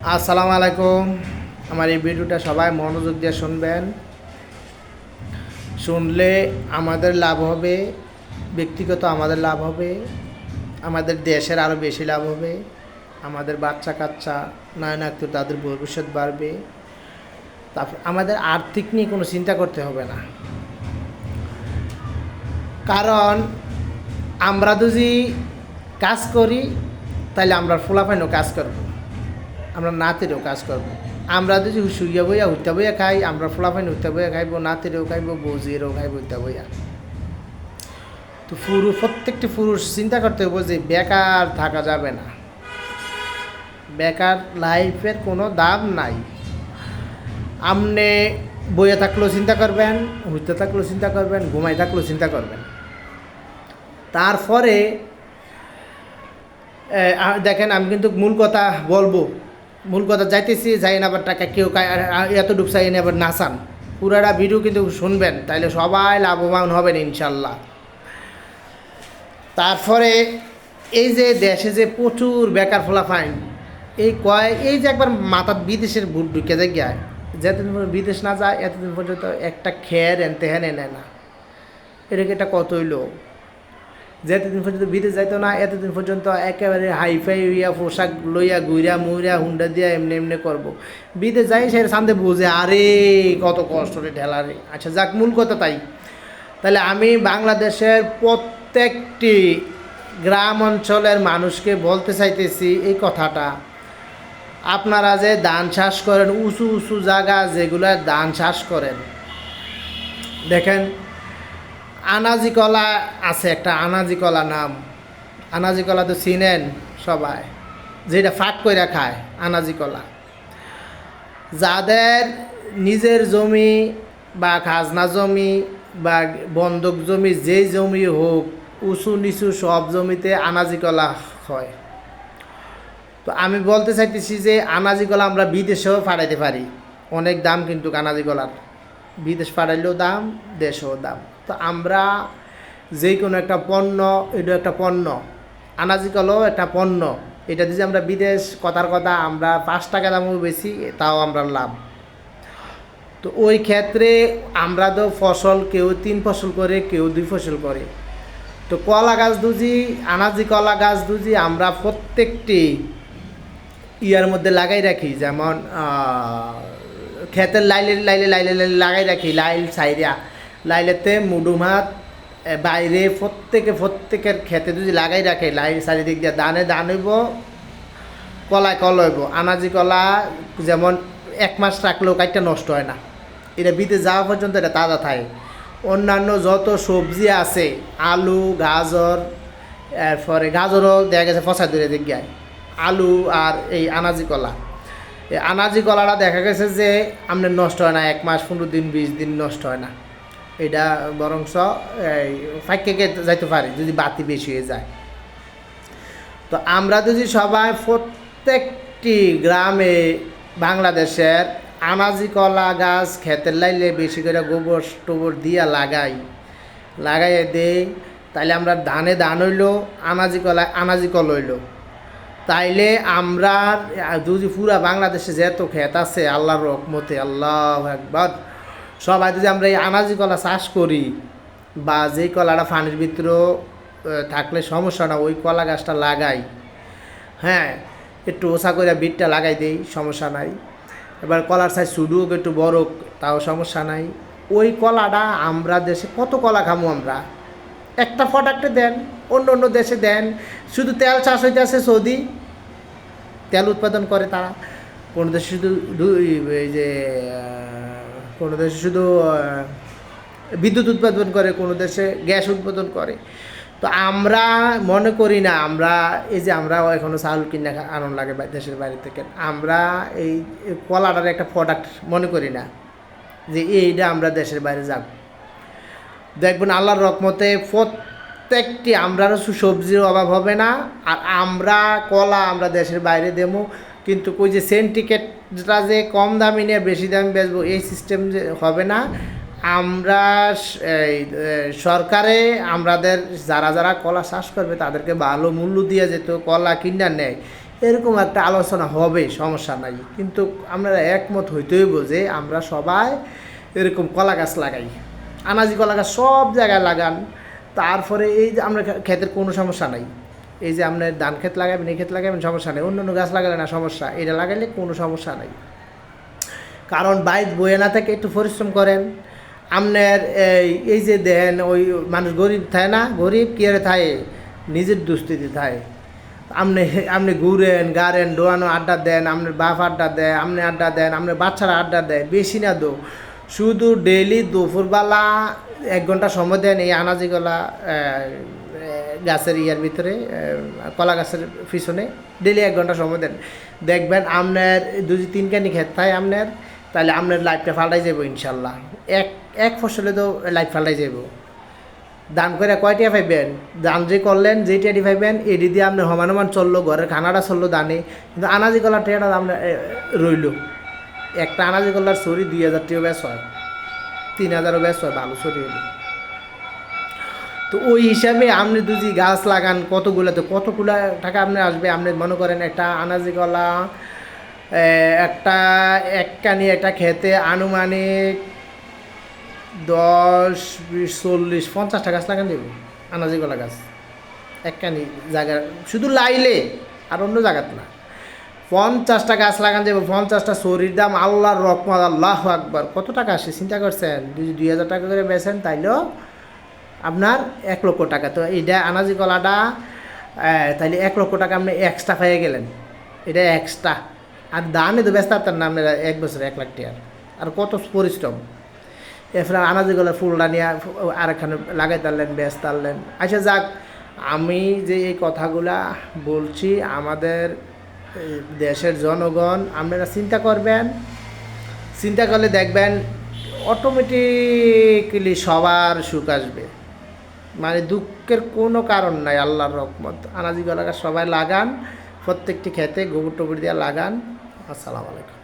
আসসালামু আলাইকুম। আমার এই ভিডিওটা সবাই মনোযোগ দিয়ে শুনবেন। শুনলে আমাদের লাভ হবে, ব্যক্তিগত আমাদের লাভ হবে, আমাদের দেশের আরও বেশি লাভ হবে, আমাদের বাচ্চা কাচ্চা নায়নাক্ত তাদের ভবিষ্যৎ বাড়বে। তারপর আমাদের আর্থিক নিয়ে কোনো চিন্তা করতে হবে না, কারণ আমরা যদি কাজ করি তাহলে আমরা ফুলাফাইনও কাজ করব, আমরা নাতিরও কাজ করব। আমরা যদি শুইয়া বইয়া হইতে বইয়া খাই, আমরা ফলাফাইন হইতে বইয়া খাইব, নাতিরও খাইব, বৌজিরও খাইব হইতে বইয়া। তো প্রত্যেকটি পুরুষ চিন্তা করতে হবে যে বেকার থাকা যাবে না, বেকার লাইফের কোনো দাম নাই। আপনি বইয়ে থাকলেও চিন্তা করবেন, হইতে থাকলেও চিন্তা করবেন, ঘুমাই থাকলেও চিন্তা করবেন। তারপরে দেখেন, আমি কিন্তু মূল কথা বলবো, মূল কথা যাইতেছি, যাই না আবার টাকা কেউ এতটুকু চাই না আবার নাচান। পুরাটা ভিডিও কিন্তু শুনবেন, তাইলে সবাই লাভবান হবেন ইনশাল্লাহ। তারপরে এই যে দেশে যে প্রচুর বেকার ফলাফাইন, এই যে একবার মাথার বিদেশের ভোট ঢুকে যায় গিয়া, যতদিন পর্যন্ত বিদেশ না যায় এতদিন পর্যন্ত একটা খের এনতে হেন এনে না। এটাকে এটা কত হইলো, যেতদিন পর্যন্ত বিদেশ যাইতো না এতদিন পর্যন্ত একেবারে হাইফাই হইয়া পোশাক লইয়া ঘুরা মুইরা হুন্ডা দিয়া এমনি এমনি করবো। বিদেশ যাই সে সামনে বুঝে আরে কত কষ্ট রে ঢেলা রে। আচ্ছা যাক, মূল কথা তাই। তাহলে আমি বাংলাদেশের প্রত্যেকটি গ্রাম অঞ্চলের মানুষকে বলতে চাইতেছি এই কথাটা, আপনারা যে ধান চাষ করেন, উঁচু উঁচু জায়গা যেগুলো ধান চাষ করেন, দেখেন আনাজি কলা আছে, একটা আনাজি কলা নাম, আনাজি কলা তো চিনেন সবাই, যেটা ফাঁক করে খায় আনাজি কলা। যাদের নিজের জমি বা খাজনা জমি বা বন্ধক জমি, যেই জমি হোক, উঁচু নিচু সব জমিতে আনাজি কলা হয়। তো আমি বলতে চাইতেছি যে আনাজি কলা আমরা বিদেশেও পাঠাইতে পারি, অনেক দাম কিন্তু আনাজি কলার, বিদেশ পাঠাইলেও দাম, দেশেও দাম। তো আমরা যে কোনো একটা পণ্য, এটা একটা পণ্য, আনাজি কলাও একটা পণ্য, এটা যদি আমরা বিদেশ কথার কথা আমরা 5 টাকা দামও বেশি, তাও আমরা লাভ। তো ওই ক্ষেত্রে আমরা তো ফসল কেউ 3 ফসল করে, কেউ 2 ফসল করে। তো কলা গাছ দুজি, আনাজি কলা গাছ দুজি আমরা প্রত্যেকটি ইয়ার মধ্যে লাগাই রাখি, যেমন ক্ষেতের লাইলে লাইলে লাইলে লাইলে লাগাই রাখি, লাইল সাইরা লাইলেতে মুডুমাত বাইরে প্রত্যেকের ক্ষেতে যদি লাগাই রাখে, লাইল চারিদিক দিয়ে দানে দান হইব, কলায় কল হইব। আনাজি কলা যেমন 1 মাস রাখলেও কাইটটা নষ্ট হয় না, এটা বিদেশ যাওয়া পর্যন্ত এটা তাজা থাকে। অন্যান্য যত সবজি আছে, আলু গাজর, এরপরে গাজরও দেখা গেছে ফসা ধরে দিক গায়, আলু আর এই আনাজি কলা, এই আনাজি কলাটা দেখা গেছে যে আপনার নষ্ট হয় না, 1 মাস 15 দিন 20 দিন নষ্ট হয় না। এটা বরংস ফাইকে যাইতে পারে যদি বাতি বেশি হয়ে যায়। তো আমরা যদি সবাই প্রত্যেকটি গ্রামে বাংলাদেশের আনাজি কলা গাছ ক্ষেতের লাইলে বেশি করে গোবর টোবর দিয়া লাগাইয়ে দেই, তাইলে আমরা ধানে ধান হইলো, আনাজি কলা আনাজি কল হইলো। তাইলে আমরা যদি পুরা বাংলাদেশে যেত ক্ষেত আছে আল্লাহর রহমতে, আল্লাহু আকবার, সবাই যদি আমরা এই আনাজি কলা চাষ করি, বা যেই কলাটা পানির ভিতরেও থাকলে সমস্যা না, ওই কলা গাছটা লাগাই, হ্যাঁ একটু ওষা করে বিটটা লাগাই দেই, সমস্যা নাই। এবার কলার সাইজ ছোটো হোক একটু বড় হোক, তাও সমস্যা নাই। ওই কলাটা আমরা দেশে কত কলা খামো আমরা, একটা প্রোডাক্টে দেন, অন্য দেশে দেন। শুধু তেল চাষ হইতে আছে, সৌদি তেল উৎপাদন করে তারা, কোনো দেশে শুধু এই যে কোনো দেশে শুধু বিদ্যুৎ উৎপাদন করে, কোনো দেশে গ্যাস উৎপাদন করে। তো আমরা মনে করি না, আমরা এই যে আমরা এখনও চাউল কিনে আনন্দ লাগে দেশের বাইরে থেকে, আমরা এই কলাটার একটা প্রোডাক্ট মনে করি না যে এইটা আমরা দেশের বাইরে যাব। দেখবেন আল্লাহর রহমতে প্রত্যেকটি আমরারও সবজির অভাব হবে না। আর আমরা কলা আমরা দেশের বাইরে দেবো, কিন্তু ওই যে সেন্টিকেটটা যে কম দামি নিয়ে বেশি দামে বেচবো, এই সিস্টেম যে হবে না। আমরা সরকারে আমাদের যারা কলা চাষ করবে তাদেরকে ভালো মূল্য দিয়ে যেত, কলা কিনা নেয়, এরকম একটা আলোচনা হবে, সমস্যা নাই, কিন্তু আপনারা একমত হইতে হইব যে আমরা সবাই এরকম কলা গাছ লাগাই, আনাজি কলা গাছ সব জায়গায় লাগান। তারপরে এই যে আমরা ক্ষেতের কোনো সমস্যা নাই, এই যে আপনার ধান ক্ষেত লাগাবেন, এই ক্ষেত লাগাবেন, সমস্যা নেই, অন্য অন্য গাছ লাগালে না সমস্যা, এটা লাগাইলে কোনো সমস্যা নাই। কারণ বাইর বয়ে না থেকে একটু পরিশ্রম করেন। আপনার এই যে দেন ওই মানুষ গরিব থাকে না, গরিব কি আরে থাকে, নিজের দুস্থিতি থাকে। আপনি আপনি ঘুরেন গাড়েন ডোয়ানো আড্ডা দেন, আপনার বাপ আড্ডা দেয়, আপনি আড্ডা দেন, আপনার বাচ্চারা আড্ডা দেয়, বেশি না দো, শুধু ডেইলি দুপুরবেলা 1 ঘন্টা সময় দেন এই আনাজিগুলা গাছের ইয়ার ভিতরে, কলা গাছের পিছনে ডেইলি 1 ঘন্টা সময় দেন, দেখবেন আপনার 2-3 কানি ক্ষেত থাকে আপনার, তাহলে আপনার লাইফটা পাল্টাই যাব ইনশাল্লাহ। এক ফসলে তো লাইফ পাল্টাই যাব। দান করে কয়টিয়া পাইবেন, দান যে করলেন যেই টিয়াটি পাইবেন এটি দিয়ে আপনি সমান চললো, ঘরের খানাটা চললো দানে, কিন্তু আনাজি কলার টিয়াটা আপনার রইল। একটা আনাজি কলার চুরি 2000 টিও বেশ হয়, 3000ও বেশ হয়, ভালো চুরি হইল। তো ওই হিসাবে আপনি যদি গাছ লাগান কতগুলোতে কতগুলো টাকা আপনি আসবে। আপনি মনে করেন একটা আনাজি কলা একটা এককানি একটা খেতে আনুমানিক 10, 20, 40, 50টা গাছ লাগান দেব, আনাজি কলা গাছ একখানি জায়গা, শুধু লাইলে আর অন্য জায়গাতে না। 50টা গাছ লাগান যাবে, 50টা সরির দাম আল্লাহর রহমত, আল্লাহু আকবার, কত টাকা আসে চিন্তা করছেন? যদি 2000 টাকা করে বেচেন তাইলেও আপনার 1 লক্ষ টাকা। তো এইটা আনাজি কলাটা তাইলে 1 লক্ষ টাকা আপনি এক্সট্রা পেয়ে গেলেন, এটা এক্সট্রা। আর দানে তো ব্যস্ত আপনার না, আপনার 1 বছর 1 লাখ টাকা, আর কত পরিশ্রম। এরপরে আনাজিগুলো ফুলটা নিয়ে আরেকখানে লাগাই তারলেন, বেশ তারলেন। আচ্ছা যাক, আমি যে এই কথাগুলা বলছি আমাদের দেশের জনগণ আপনারা চিন্তা করবেন, চিন্তা করলে দেখবেন অটোমেটিকলি সবার সুখ আসবে, মানে দুঃখের কোনো কারণ নাই, আল্লাহর রহমত। আনাজি গলাকা সবাই লাগান, প্রত্যেকটি খেতে গোবর টোবর দিয়ে লাগান। আসসালামু আলাইকুম।